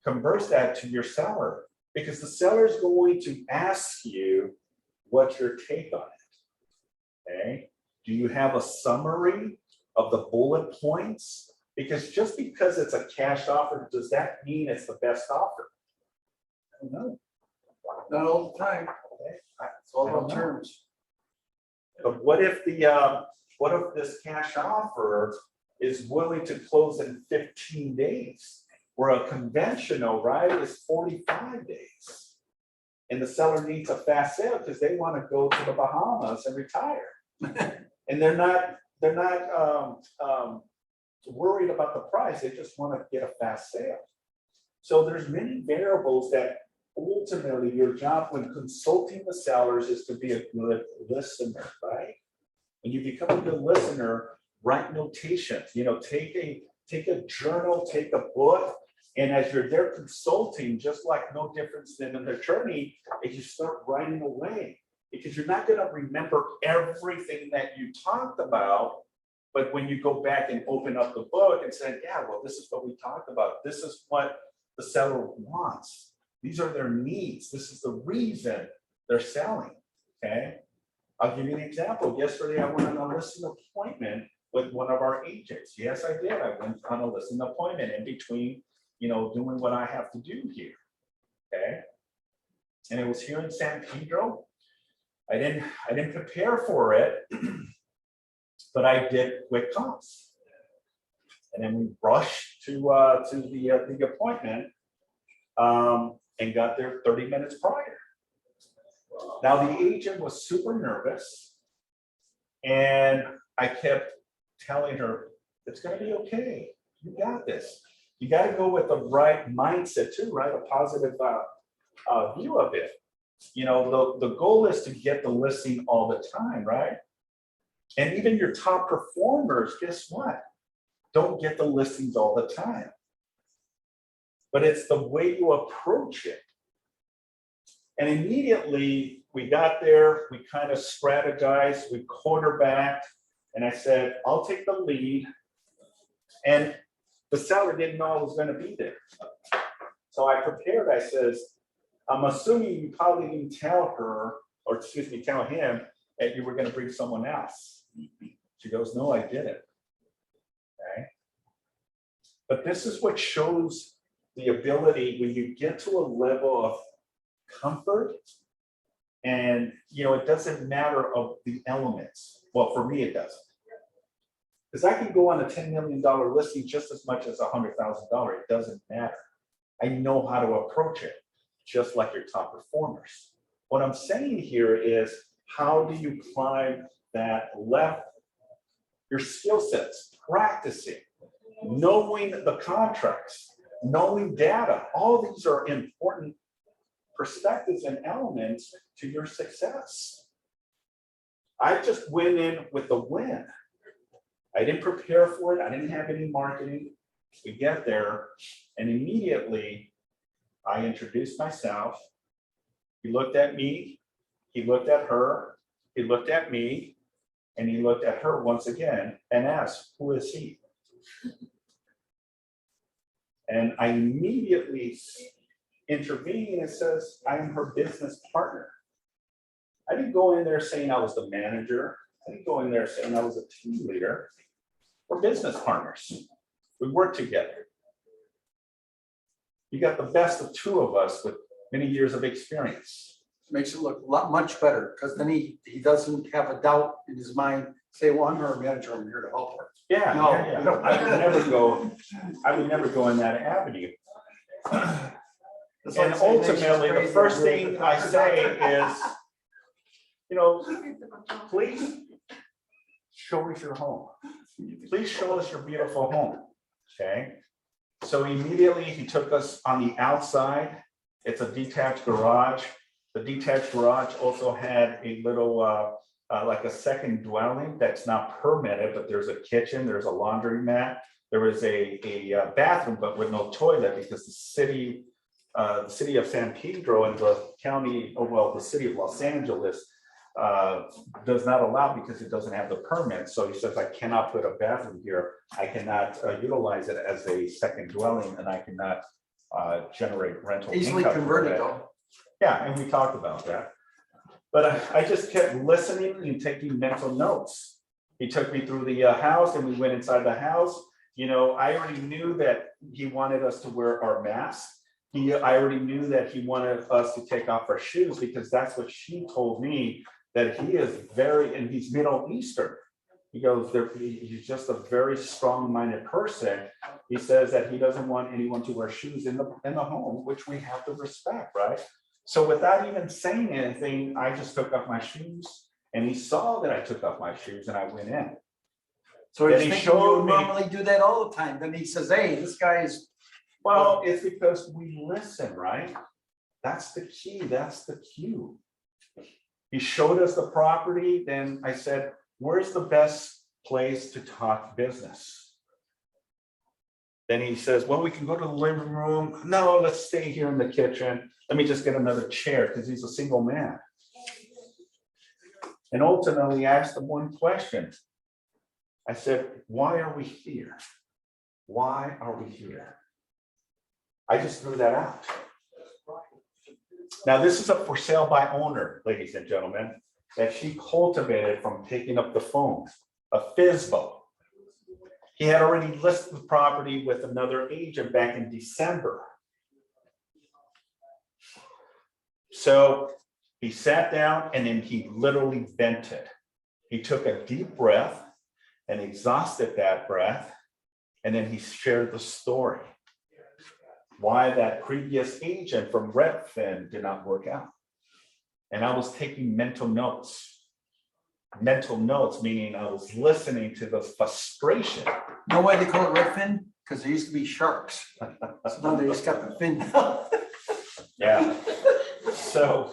converse that to your seller, because the seller is going to ask you what's your take on it. Okay, do you have a summary of the bullet points? Because just because it's a cash offer, does that mean it's the best offer? I don't know. Not all the time. Okay. It's all I don't about know. terms. But what if this cash offer is willing to close in 15 days, where a conventional, right, is 45 days? And the seller needs a fast sale because they want to go to the Bahamas and retire. And they're not worried about the price, they just want to get a fast sale. So there's many variables that ultimately your job when consulting the sellers is to be a good listener, right? When you become a good listener, write notations, you know, take a journal, take a book, and as you're there consulting, just like no difference than an attorney, as you start writing away, because you're not going to remember everything that you talked about. But when you go back and open up the book and say, yeah, well, this is what we talked about. This is what the seller wants. These are their needs. This is the reason they're selling, okay? I'll give you an example. Yesterday, I went on a listing appointment with one of our agents. Yes, I did. I went on a listing appointment in between, you know, doing what I have to do here, okay? And it was here in San Pedro. I didn't prepare for it. But I did quick comps, and then we rushed to the appointment and got there 30 minutes prior. Now the agent was super nervous, and I kept telling her, "It's going to be okay. You got this. You got to go with the right mindset too, right? A positive view of it. You know, the goal is to get the listing all the time, right? And even your top performers, guess what? Don't get the listings all the time. But it's the way you approach it. And immediately we got there, we kind of strategized, we quarterbacked, and I said, I'll take the lead. And the seller didn't know I was going to be there. So I prepared, I says, I'm assuming you probably didn't tell her, or excuse me, tell him that you were going to bring someone else. She goes, no, I didn't. Okay. But this is what shows the ability when you get to a level of comfort, and you know, it doesn't matter of the elements. Well, for me, it doesn't. Because I can go on a $10 million listing just as much as $100,000. It doesn't matter. I know how to approach it, just like your top performers. What I'm saying here is, how do you climb that level? Your skill sets, practicing, knowing the contracts, knowing data. All these are important perspectives and elements to your success. I just went in with the win. I didn't prepare for it. I didn't have any marketing. We get there, and immediately I introduced myself. He looked at me, he looked at her, he looked at me, and he looked at her once again and asked, who is he? And I immediately intervene and says, I am her business partner. I didn't go in there saying I was the manager. I didn't go in there saying I was a team leader. We're business partners. We work together. You got the best of two of us with many years of experience. Makes it look a lot much better, because then he doesn't have a doubt in his mind, say, well, I'm her manager, I'm here to help her. Yeah, No. yeah, yeah. I would never go in that avenue. It's like And saying, "Hey, she's ultimately, the crazy, first I'm really thing good." I say is, you know, please show us your home. Please show us your beautiful home, okay? So immediately he took us on the outside. It's a detached garage. The detached garage also had a little, like a second dwelling that's not permitted, but there's a kitchen, there's a laundromat. There was a bathroom, but with no toilet because the city of San Pedro and the county, the city of Los Angeles does not allow because it doesn't have the permit. So he says, I cannot put a bathroom here. I cannot utilize it as a second dwelling, and I cannot generate rental Easily income from converted it. though. Yeah, and we talked about that. But I just kept listening and taking mental notes. He took me through the house, and we went inside the house. You know, I already knew that he wanted us to wear our masks. I already knew that he wanted us to take off our shoes, because that's what she told me, that he is and he's Middle Eastern. He goes, he's just a very strong-minded person. He says that he doesn't want anyone to wear shoes in the home, which we have to respect, right? So without even saying anything, I just took off my shoes, and he saw that I took off my shoes, and I went in. So Then he's he thinking showed you me- normally do that all the time. Then he says, hey, this guy is. Well, it's because we listen, right? That's the key, that's the cue. He showed us the property, then I said, where's the best place to talk business? Then he says, well, we can go to the living room. No, let's stay here in the kitchen. Let me just get another chair, because he's a single man. And ultimately I asked him one question. I said, why are we here? Why are we here? I just threw that out. Now, this is a for sale by owner, ladies and gentlemen, that she cultivated from picking up the phone, a FISBO. He had already listed the property with another agent back in December. So he sat down, and then he literally vented. He took a deep breath and exhausted that breath, and then he shared the story. Why that previous agent from Redfin did not work out. And I was taking mental notes. Mental notes, meaning I was listening to the frustration. You know why they call it Redfin? Because there used to be sharks. So now they just got the fin. Yeah. So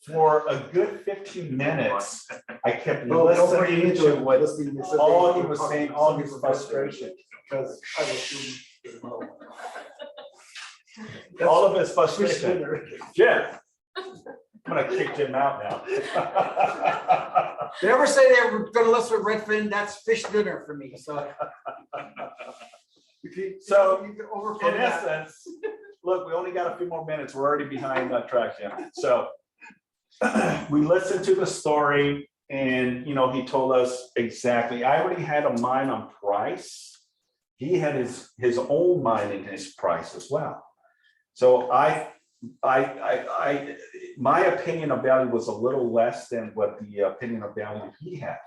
for a good 15 minutes, I kept listening to what all he was saying, all his frustration. Because I was doing. All of his frustration. Jim, I'm gonna kick Jim out now. They ever say they were gonna listen to Redfin, that's fish dinner for me, so. So, You can overcome in that. essence, look, we only got a few more minutes. We're already behind that track, Jim. So we listened to the story, and he told us exactly. I already had a mind on price. He had his own mind in his price as well. So my opinion of value was a little less than what the opinion of value he had.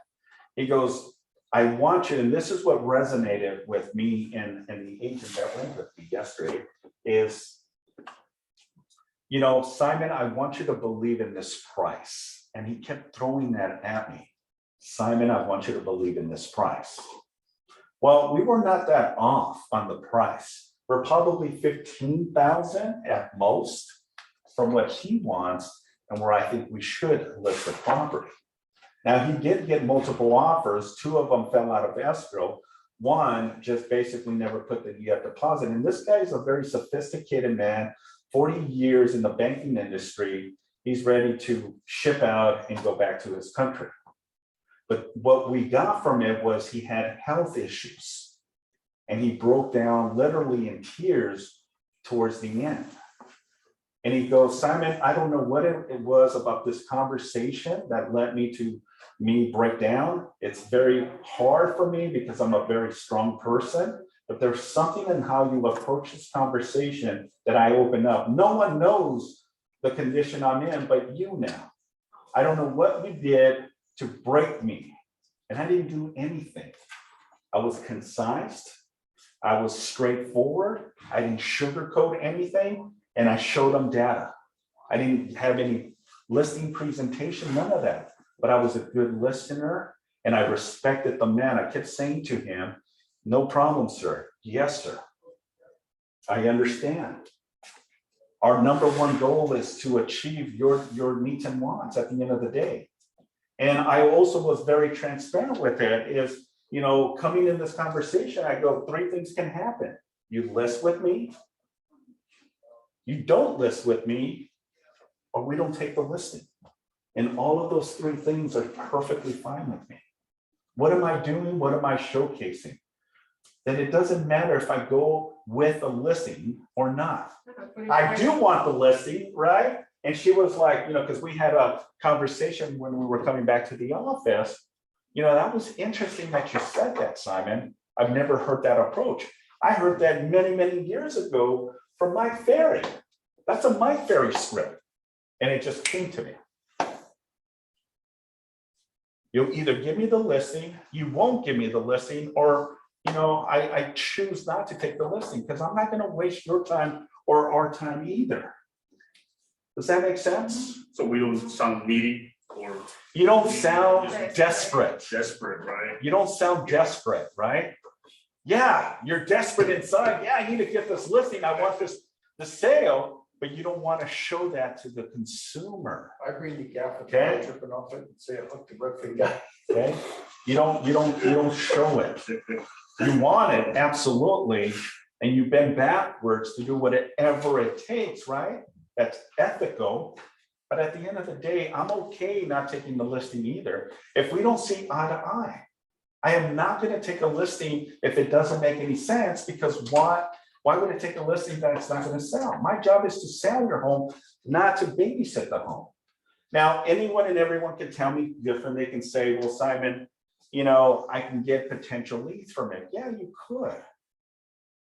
He goes, I want you, and this is what resonated with me and the agent that went with me yesterday, is, Simon, I want you to believe in this price. And he kept throwing that at me. Simon, I want you to believe in this price. Well, we were not that off on the price. We're probably 15,000 at most from what he wants and where I think we should list the property. Now, he did get multiple offers. 2 of them fell out of escrow. 1 just basically never put the deposit. And this guy is a very sophisticated man, 40 years in the banking industry. He's ready to ship out and go back to his country. But what we got from it was he had health issues. And he broke down literally in tears towards the end. And he goes, Simon, I don't know what it was about this conversation that led me to break down. It's very hard for me because I'm a very strong person, but there's something in how you approach this conversation that I open up. No one knows the condition I'm in, but you now. I don't know what you did to break me. And I didn't do anything. I was concise. I was straightforward. I didn't sugarcoat anything. And I showed them data. I didn't have any listing presentation, none of that. But I was a good listener and I respected the man. I kept saying to him, no problem, sir. Yes, sir. I understand. Our number one goal is to achieve your needs and wants at the end of the day. And I also was very transparent with it is, you know, coming in this conversation, I go, 3 things can happen. You list with me, you don't list with me, or we don't take the listing. And all of those 3 things are perfectly fine with me. What am I doing? What am I showcasing? Then it doesn't matter if I go with a listing or not. I do want the listing, right? And she was like, you know, because we had a conversation when we were coming back to the office, you know, that was interesting that you said that, Simon. I've never heard that approach. I heard that many, many years ago from Mike Ferry. That's a Mike Ferry script. And it just came to me. You'll either give me the listing, you won't give me the listing, or, you know, I choose not to take the listing because I'm not going to waste your time or our time either. Does that make sense? So we don't sound needy or You don't sound desperate. desperate, right? You don't sound desperate, right? Yeah, you're desperate inside. Yeah, I need to get this listing. I want the sale, but you don't want to show that to the consumer. I bring the gap, Okay. tripping off it and say, look, the red thing guy. Okay, you don't show it. You want it, absolutely, and you bend backwards to do whatever it takes, right? That's ethical. But at the end of the day, I'm okay not taking the listing either. If we don't see eye to eye, I am not going to take a listing if it doesn't make any sense, because why would I take a listing that it's not going to sell? My job is to sell your home, not to babysit the home. Now, anyone and everyone can tell me different. They can say, well, Simon, you know, I can get potential leads from it. Yeah, you could.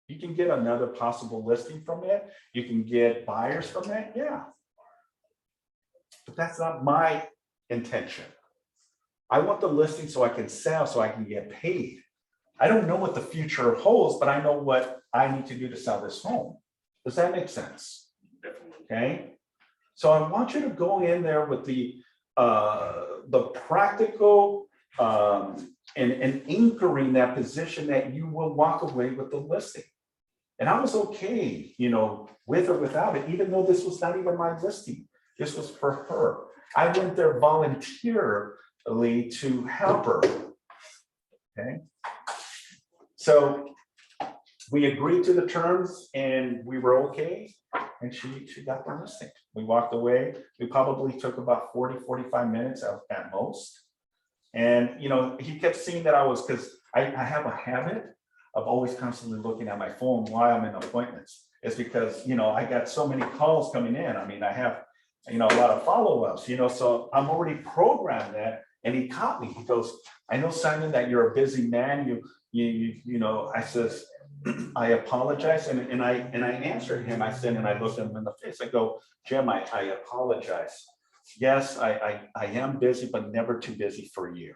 You can get another possible listing from it. You can get buyers from it. Yeah. But that's not my intention. I want the listing so I can sell, so I can get paid. I don't know what the future holds, but I know what I need to do to sell this home. Does that make sense? Okay. So I want you to go in there with the practical and anchoring that position that you will walk away with the listing. And I was okay, you know, with or without it, even though this was not even my listing. This was for her. I went there voluntarily to help her. Okay. So we agreed to the terms and we were okay. And she got the listing. We walked away. We probably took about 40-45 minutes at most. And, you know, he kept seeing that I was, because I have a habit of always constantly looking at my phone while I'm in appointments. It's because, you know, I got so many calls coming in. I mean, I have, you know, a lot of follow-ups, you know, so I'm already programmed that. And he caught me. He goes, I know, Simon, that you're a busy man. You know, I says, I apologize. And I answered him. I said, and I looked him in the face. I go, Jim, I apologize. Yes, I am busy, but never too busy for you.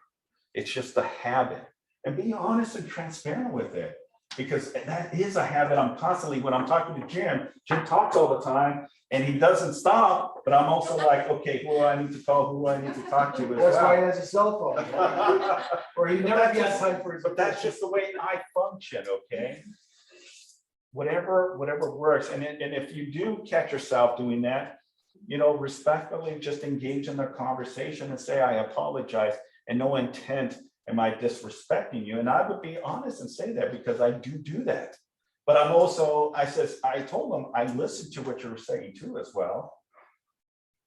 It's just a habit. And be honest and transparent with it, because that is a habit. I'm constantly, when I'm talking to Jim talks all the time and he doesn't stop, but I'm also like, okay, who do I need to call? Who do I need to talk to? That's why he has a cell phone. Or he never has time for his. But that's just the way I function, okay? Whatever works. And if you do catch yourself doing that, you know, respectfully just engage in the conversation and say, I apologize, and no intent am I disrespecting you. And I would be honest and say that, because I do that. But I'm also, I told him I listened to what you were saying too as well.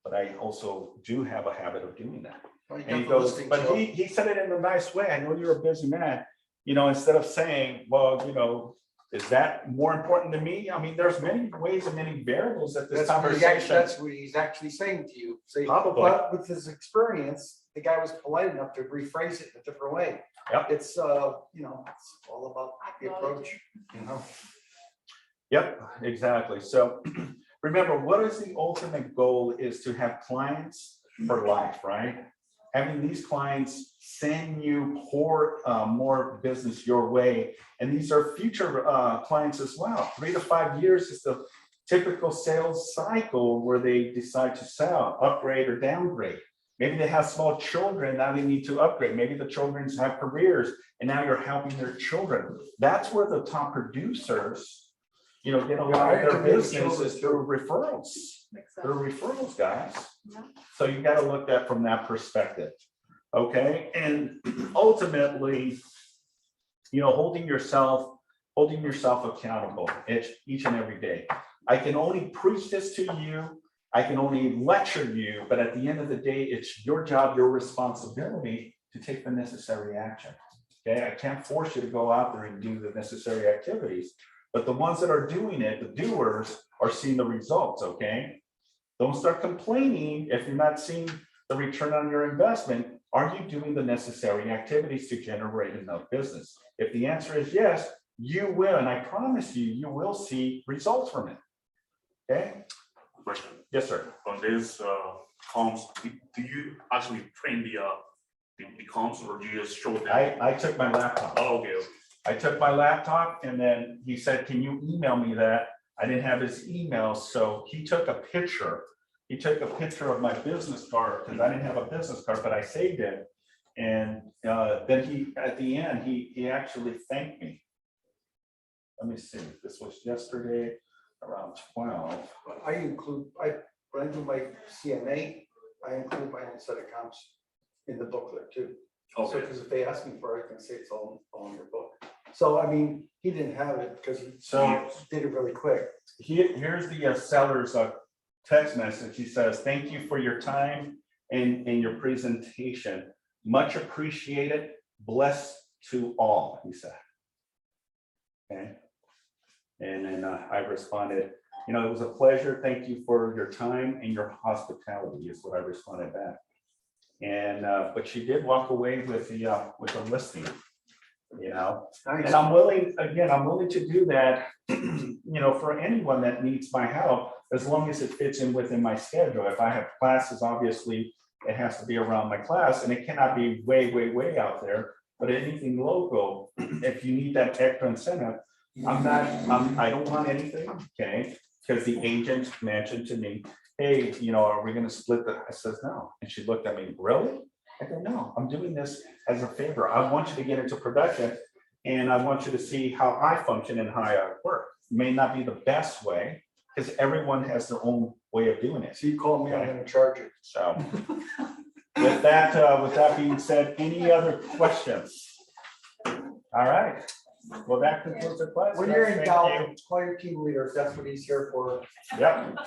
But I also do have a habit of doing that. And he goes, but he said it in a nice way. I know you're a busy man. instead of saying, well, is that more important to me? I mean, there's many ways and many variables that this conversation. That's what he's actually saying to you. Say, Probably. but with his experience, the guy was polite enough to rephrase it in a different way. Yep. It's, it's all about the approach, Yep, exactly. So remember, what is the ultimate goal is to have clients for life, right? Having these clients send you more business your way. And these are future clients as well. 3 to 5 years is the typical sales cycle where they decide to sell, upgrade or downgrade. Maybe they have small children, now they need to upgrade. Maybe the children have careers and now you're helping their children. That's where the top producers, get a lot of their businesses through referrals. Through referrals, guys. Yeah. So you got to look at from that perspective. Okay. And ultimately, holding yourself accountable each and every day. I can only preach this to you. I can only lecture you, but at the end of the day, it's your job, your responsibility to take the necessary action. Okay. I can't force you to go out there and do the necessary activities, but the ones that are doing it, the doers, are seeing the results. Okay. Don't start complaining if you're not seeing the return on your investment. Are you doing the necessary activities to generate enough business? If the answer is yes, you will, and I promise you, you will see results from it. Okay? Question. Yes, sir. On this comms, do you actually train the comms, or do you just show them? I took my laptop. Oh, okay. I took my laptop and then he said, can you email me that? I didn't have his email, so he took a picture. He took a picture of my business card because I didn't have a business card, but I saved it. And then at the end, he actually thanked me. Let me see, this was yesterday around 12. When I do my CMA, I include my own set of comps in the booklet too. So, Okay. because if they ask me for it, I can say it's all in your book. So, I mean, he didn't have it because he did it really quick. Here's the seller's text message. He says, thank you for your time and your presentation. Much appreciated. Blessed to all, he said. Okay. And then I responded, it was a pleasure. Thank you for your time and your hospitality is what I responded back. And but she did walk away with the listing, Nice. and I'm willing to do that, for anyone that needs my help, as long as it fits in within my schedule. If I have classes, obviously it has to be around my class and it cannot be way out there, but anything local, if you need that extra incentive, I don't want anything, okay? Because the agent mentioned to me, hey, are we going to split the, I says, no. And she looked at me, really? I go, no, I'm doing this as a favor. I want you to get into production and I want you to see how I function and how I work. It may not be the best way because everyone has their own way of doing it. So you call me, I'm gonna charge you. So with that being said, any other questions? All right. Well, that concludes the class. When you're in Thank doubt, you. call your team leader. That's what he's here for. Yep.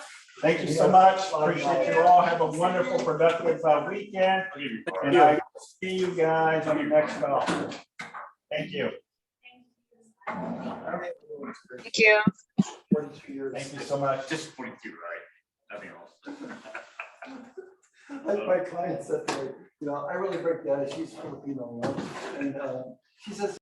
Thank you so much. Appreciate you all. Have a wonderful, productive weekend. I'll give you And I will see you guys on the next call. Thank you. Thank you. 42 years. Thank you so much. Just 42, right? Nothing else. Like my client said to me, I really break down. She's Filipino, and she says,